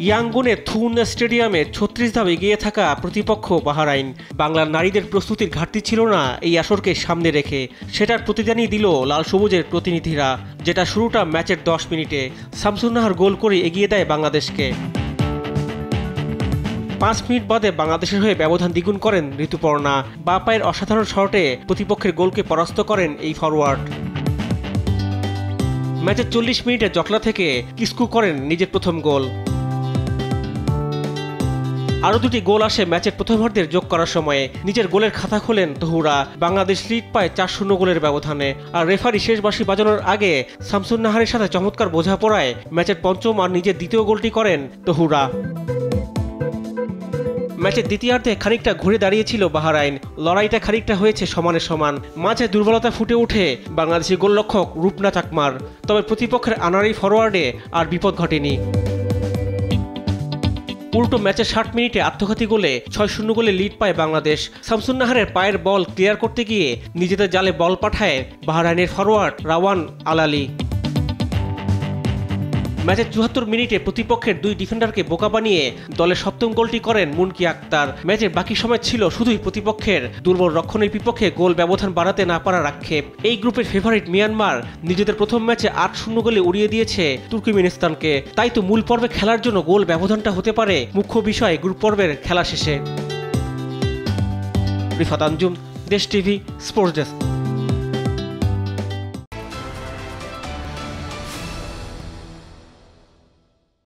ইয়াঙ্গুনে থুন স্টেডিয়ামে ৩৬ ধাপ এগিয়ে থাকা প্রতিপক্ষ বাহরাইন। বাংলার নারীদের প্রস্তুতির ঘাটতি ছিল না এই আসরকে সামনে রেখে, সেটার প্রতিদানই দিল লাল সবুজের প্রতিনিধিরা, যেটা শুরুটা ম্যাচের ১০ মিনিটে শামসুন নাহার গোল করে এগিয়ে দেয় বাংলাদেশকে। ৫ মিনিট বাদে বাংলাদেশের হয়ে ব্যবধান দ্বিগুণ করেন ঋতুপর্ণা। বাঁ পায়ের অসাধারণ শটে প্রতিপক্ষের গোলকে পরাস্ত করেন এই ফরওয়ার্ড। ম্যাচের ৪০ মিনিটে জটলা থেকে কিস্কু করেন নিজের প্রথম গোল। আরও দুটি গোল আসে ম্যাচের প্রথমার্ধের যোগ করার সময়ে। নিজের গোলের খাতা খোলেন তহুরা। বাংলাদেশ লিড পায় ৪-০ গোলের ব্যবধানে। আর রেফারি শেষ বাঁশি বাজানোর আগে শামসুন নাহারের সাথে চমৎকার বোঝাপড়ায় ম্যাচের পঞ্চম আর নিজের দ্বিতীয় গোলটি করেন তহুরা। ম্যাচের দ্বিতীয়ার্ধে খানিকটা ঘুরে দাঁড়িয়েছিল বাহরাইন। লড়াইটা খানিকটা হয়েছে সমানে সমান। মাঝে দুর্বলতা ফুটে ওঠে বাংলাদেশি গোলরক্ষক রূপনা চাকমার। তবে প্রতিপক্ষের আনারি ফরওয়ার্ডে আর বিপদ ঘটেনি। উল্টো ম্যাচের ৬০ মিনিটে আত্মঘাতী গোলে ৬-০ গোলে লিড পায় বাংলাদেশ। শামসুন নাহারের পায়ের বল ক্লিয়ার করতে গিয়ে নিজেদের জালে বল পাঠায় বাহরাইনের ফরওয়ার্ড রাওয়ান আলালি। ম্যাচের ৭৪ মিনিটে প্রতিপক্ষের দুই ডিফেন্ডারকে বোকা বানিয়ে দলের সপ্তম গোলটি করেন মুনকি আক্তার। ম্যাচের বাকি সময় ছিল শুধুই প্রতিপক্ষের দুর্বল রক্ষণের বিপক্ষে গোল ব্যবধান বাড়াতে না পারার আক্ষেপ। এই গ্রুপের ফেভারিট মিয়ানমার নিজেদের প্রথম ম্যাচে ৮-০ গোলে উড়িয়ে দিয়েছে তুর্কমেনিস্তানকে। তাই তো মূল পর্বে খেলার জন্য গোল ব্যবধানটা হতে পারে মুখ্য বিষয় গ্রুপ পর্বের খেলা শেষে। রিফাত আঞ্জুম, দেশ টিভি, স্পোর্টস ডেস্ক।